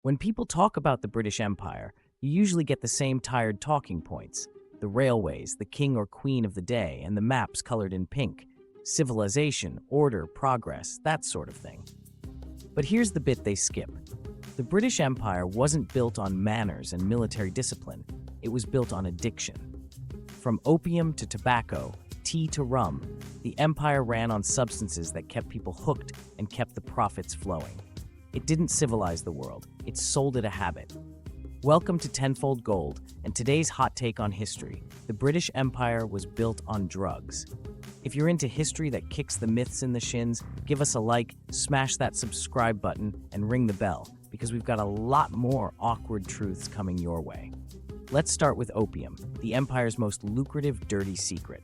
When people talk about the British Empire, you usually get the same tired talking points: the railways, the king or queen of the day, and the maps colored in pink. Civilization, order, progress, that sort of thing. But here's the bit they skip. The British Empire wasn't built on manners and military discipline, it was built on addiction. From opium to tobacco, tea to rum, the empire ran on substances that kept people hooked and kept the profits flowing. It didn't civilize the world, it sold it a habit. Welcome to Tenfold Gold, and today's hot take on history. The British Empire was built on drugs. If you're into history that kicks the myths in the shins, give us a like, smash that subscribe button, and ring the bell, because we've got a lot more awkward truths coming your way. Let's start with opium, the empire's most lucrative dirty secret.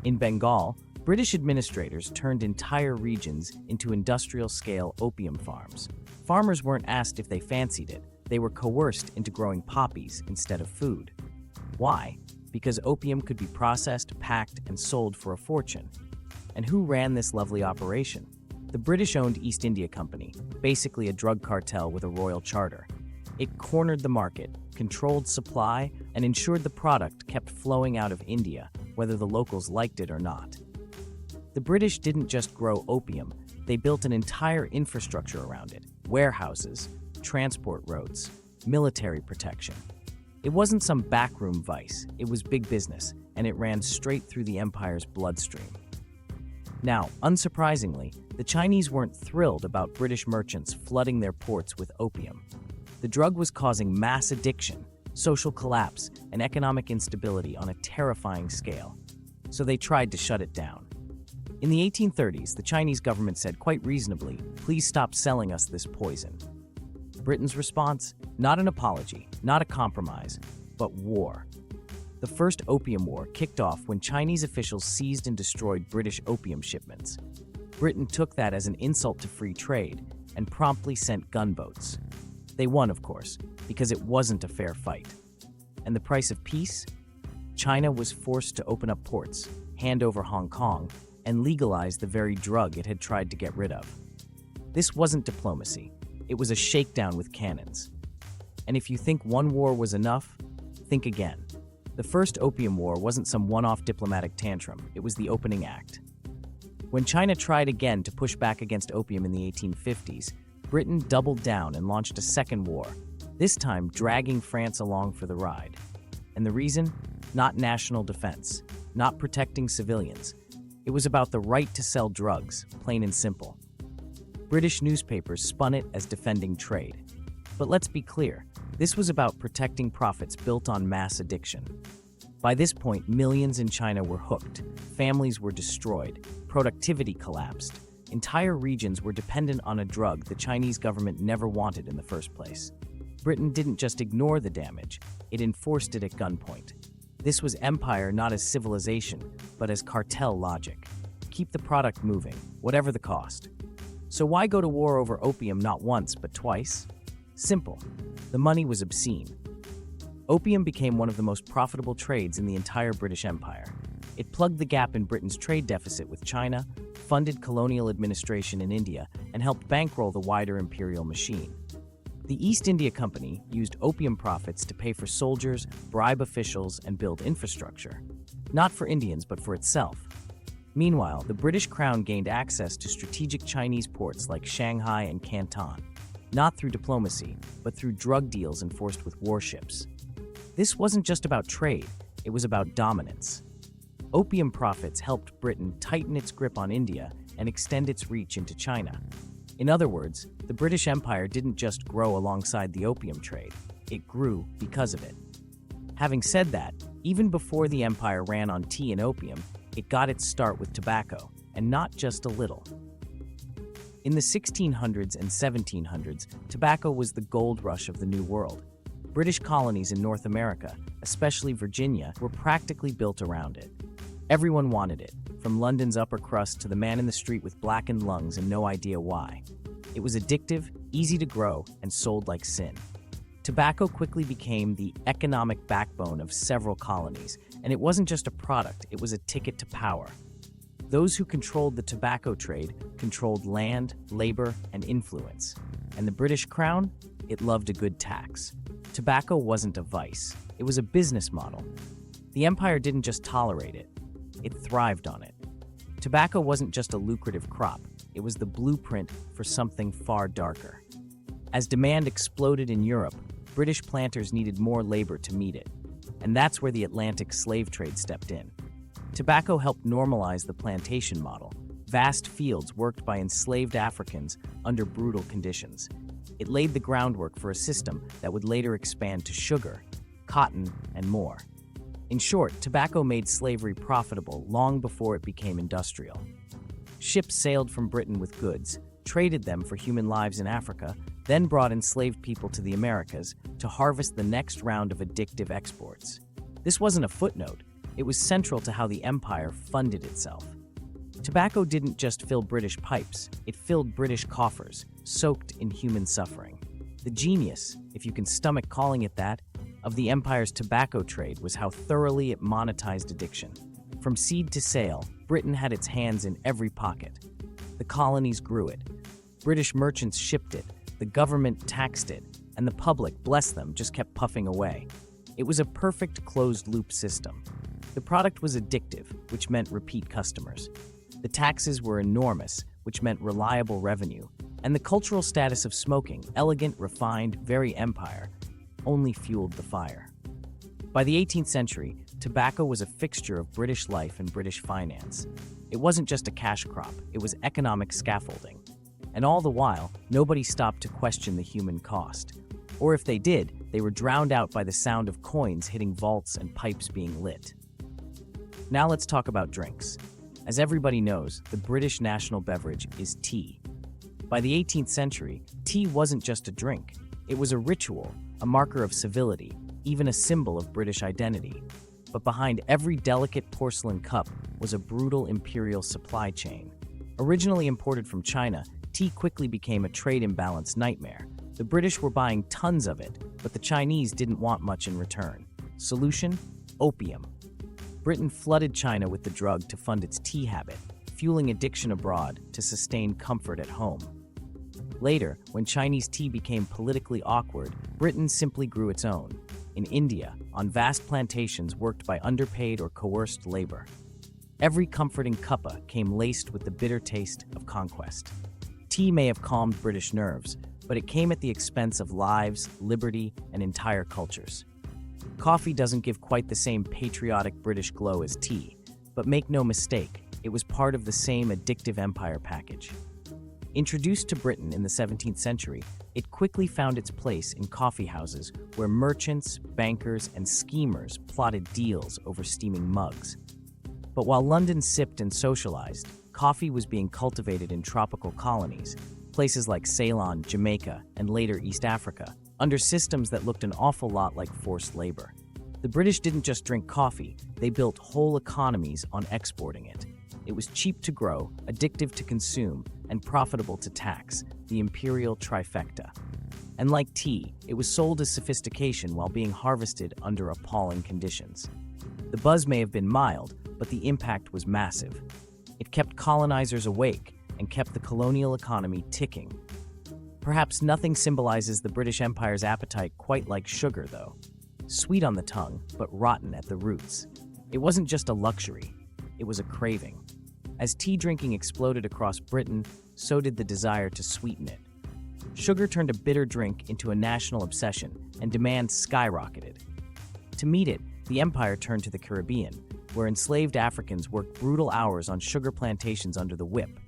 In Bengal, British administrators turned entire regions into industrial-scale opium farms. Farmers weren't asked if they fancied it, they were coerced into growing poppies instead of food. Why? Because opium could be processed, packed, and sold for a fortune. And who ran this lovely operation? The British-owned East India Company, basically a drug cartel with a royal charter. It cornered the market, controlled supply, and ensured the product kept flowing out of India, whether the locals liked it or not. The British didn't just grow opium, they built an entire infrastructure around it: warehouses, transport routes, military protection. It wasn't some backroom vice, it was big business, and it ran straight through the empire's bloodstream. Now, unsurprisingly, the Chinese weren't thrilled about British merchants flooding their ports with opium. The drug was causing mass addiction, social collapse, and economic instability on a terrifying scale. So they tried to shut it down. In the 1830s, the Chinese government said quite reasonably, "Please stop selling us this poison." Britain's response? Not an apology, not a compromise, but war. The First Opium War kicked off when Chinese officials seized and destroyed British opium shipments. Britain took that as an insult to free trade and promptly sent gunboats. They won, of course, because it wasn't a fair fight. And the price of peace? China was forced to open up ports, hand over Hong Kong, and legalize the very drug it had tried to get rid of. This wasn't diplomacy. It was a shakedown with cannons. And if you think one war was enough, think again. The First Opium War wasn't some one-off diplomatic tantrum, it was the opening act. When China tried again to push back against opium in the 1850s, Britain doubled down and launched a second war, this time dragging France along for the ride. And the reason? Not national defense, not protecting civilians. It was about the right to sell drugs, plain and simple. British newspapers spun it as defending trade. But let's be clear, this was about protecting profits built on mass addiction. By this point, millions in China were hooked, families were destroyed, productivity collapsed. Entire regions were dependent on a drug the Chinese government never wanted in the first place. Britain didn't just ignore the damage, it enforced it at gunpoint. This was empire not as civilization, but as cartel logic. Keep the product moving, whatever the cost. So why go to war over opium not once, but twice? Simple. The money was obscene. Opium became one of the most profitable trades in the entire British Empire. It plugged the gap in Britain's trade deficit with China, funded colonial administration in India, and helped bankroll the wider imperial machine. The East India Company used opium profits to pay for soldiers, bribe officials, and build infrastructure. Not for Indians, but for itself. Meanwhile, the British Crown gained access to strategic Chinese ports like Shanghai and Canton, not through diplomacy, but through drug deals enforced with warships. This wasn't just about trade, it was about dominance. Opium profits helped Britain tighten its grip on India and extend its reach into China. In other words, the British Empire didn't just grow alongside the opium trade, it grew because of it. Having said that, even before the empire ran on tea and opium, it got its start with tobacco, and not just a little. In the 1600s and 1700s, tobacco was the gold rush of the New World. British colonies in North America, especially Virginia, were practically built around it. Everyone wanted it, from London's upper crust to the man in the street with blackened lungs and no idea why. It was addictive, easy to grow, and sold like sin. Tobacco quickly became the economic backbone of several colonies, and it wasn't just a product, it was a ticket to power. Those who controlled the tobacco trade controlled land, labor, and influence. And the British Crown? it loved a good tax. Tobacco wasn't a vice, it was a business model. The empire didn't just tolerate it, it thrived on it. Tobacco wasn't just a lucrative crop, it was the blueprint for something far darker. As demand exploded in Europe, British planters needed more labor to meet it. And that's where the Atlantic slave trade stepped in. Tobacco helped normalize the plantation model, vast fields worked by enslaved Africans under brutal conditions. It laid the groundwork for a system that would later expand to sugar, cotton, and more. In short, tobacco made slavery profitable long before it became industrial. Ships sailed from Britain with goods, traded them for human lives in Africa, then brought enslaved people to the Americas to harvest the next round of addictive exports. This wasn't a footnote, it was central to how the empire funded itself. Tobacco didn't just fill British pipes, it filled British coffers, soaked in human suffering. The genius, if you can stomach calling it that, of the empire's tobacco trade was how thoroughly it monetized addiction. From seed to sale, Britain had its hands in every pocket. The colonies grew it. British merchants shipped it, the government taxed it, and the public, bless them, just kept puffing away. It was a perfect closed-loop system. The product was addictive, which meant repeat customers. The taxes were enormous, which meant reliable revenue. And the cultural status of smoking, elegant, refined, very empire, only fueled the fire. By the 18th century, tobacco was a fixture of British life and British finance. It wasn't just a cash crop, it was economic scaffolding. And all the while, nobody stopped to question the human cost. Or if they did, they were drowned out by the sound of coins hitting vaults and pipes being lit. Now let's talk about drinks. As everybody knows, the British national beverage is tea. By the 18th century, tea wasn't just a drink. It was a ritual, a marker of civility, even a symbol of British identity. But behind every delicate porcelain cup was a brutal imperial supply chain. Originally imported from China, tea quickly became a trade imbalance nightmare. The British were buying tons of it, but the Chinese didn't want much in return. Solution? Opium. Britain flooded China with the drug to fund its tea habit, fueling addiction abroad to sustain comfort at home. Later, when Chinese tea became politically awkward, Britain simply grew its own. In India, on vast plantations worked by underpaid or coerced labor. Every comforting cuppa came laced with the bitter taste of conquest. Tea may have calmed British nerves, but it came at the expense of lives, liberty, and entire cultures. Coffee doesn't give quite the same patriotic British glow as tea, but make no mistake, it was part of the same addictive empire package. Introduced to Britain in the 17th century, it quickly found its place in coffee houses where merchants, bankers, and schemers plotted deals over steaming mugs. But while London sipped and socialized, coffee was being cultivated in tropical colonies, places like Ceylon, Jamaica, and later East Africa, under systems that looked an awful lot like forced labor. The British didn't just drink coffee, they built whole economies on exporting it. It was cheap to grow, addictive to consume, and profitable to tax, the imperial trifecta. And like tea, it was sold as sophistication while being harvested under appalling conditions. The buzz may have been mild, but the impact was massive. It kept colonizers awake and kept the colonial economy ticking. Perhaps nothing symbolizes the British Empire's appetite quite like sugar, though. Sweet on the tongue, but rotten at the roots. It wasn't just a luxury, it was a craving. As tea drinking exploded across Britain, so did the desire to sweeten it. Sugar turned a bitter drink into a national obsession, and demand skyrocketed. To meet it, the empire turned to the Caribbean, where enslaved Africans worked brutal hours on sugar plantations under the whip.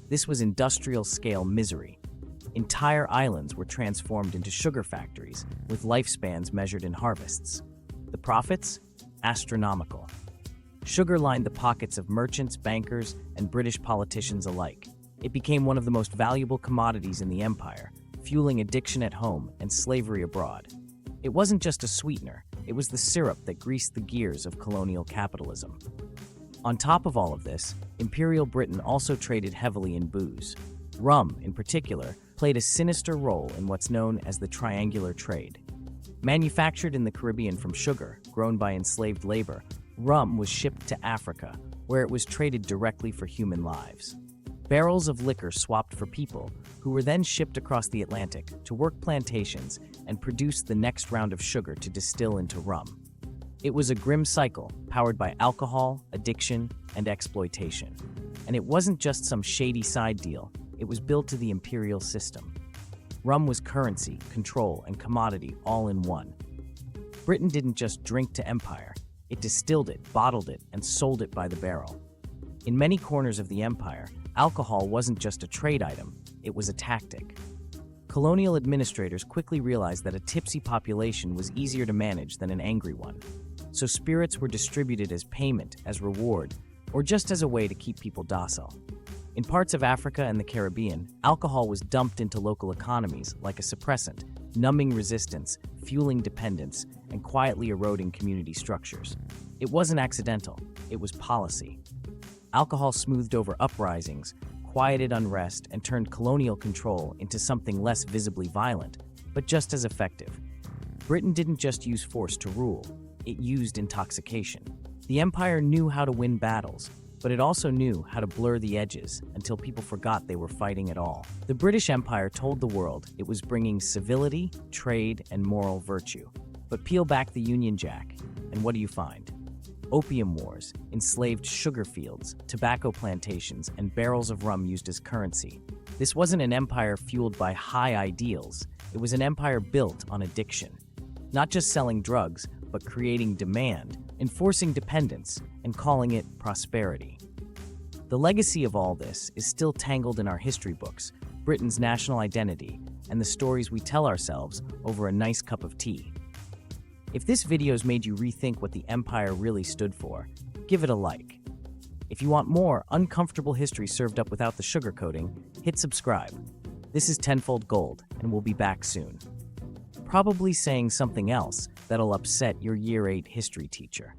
This was industrial-scale misery. Entire islands were transformed into sugar factories, with lifespans measured in harvests. The profits? Astronomical. Sugar lined the pockets of merchants, bankers, and British politicians alike. It became one of the most valuable commodities in the empire, fueling addiction at home and slavery abroad. It wasn't just a sweetener, it was the syrup that greased the gears of colonial capitalism. On top of all of this, Imperial Britain also traded heavily in booze. Rum, in particular, played a sinister role in what's known as the triangular trade. Manufactured in the Caribbean from sugar, grown by enslaved labor, rum was shipped to Africa, where it was traded directly for human lives. Barrels of liquor swapped for people, who were then shipped across the Atlantic to work plantations and produce the next round of sugar to distill into rum. It was a grim cycle, powered by alcohol, addiction, and exploitation. And it wasn't just some shady side deal, it was built to the imperial system. Rum was currency, control, and commodity all in one. Britain didn't just drink to empire, it distilled it, bottled it, and sold it by the barrel. In many corners of the empire, alcohol wasn't just a trade item, it was a tactic. Colonial administrators quickly realized that a tipsy population was easier to manage than an angry one. So spirits were distributed as payment, as reward, or just as a way to keep people docile. In parts of Africa and the Caribbean, alcohol was dumped into local economies like a suppressant, numbing resistance, fueling dependence, and quietly eroding community structures. It wasn't accidental, it was policy. Alcohol smoothed over uprisings, quieted unrest, and turned colonial control into something less visibly violent, but just as effective. Britain didn't just use force to rule, it used intoxication. The empire knew how to win battles, but it also knew how to blur the edges until people forgot they were fighting at all. The British Empire told the world it was bringing civility, trade, and moral virtue. But peel back the Union Jack, and what do you find? Opium Wars, enslaved sugar fields, tobacco plantations, and barrels of rum used as currency. This wasn't an empire fueled by high ideals, it was an empire built on addiction. Not just selling drugs, but creating demand, enforcing dependence, and calling it prosperity. The legacy of all this is still tangled in our history books, Britain's national identity, and the stories we tell ourselves over a nice cup of tea. If this video's made you rethink what the empire really stood for, give it a like. If you want more uncomfortable history served up without the sugarcoating, hit subscribe. This is Tenfold Gold, and we'll be back soon. Probably saying something else that'll upset your Year 8 history teacher.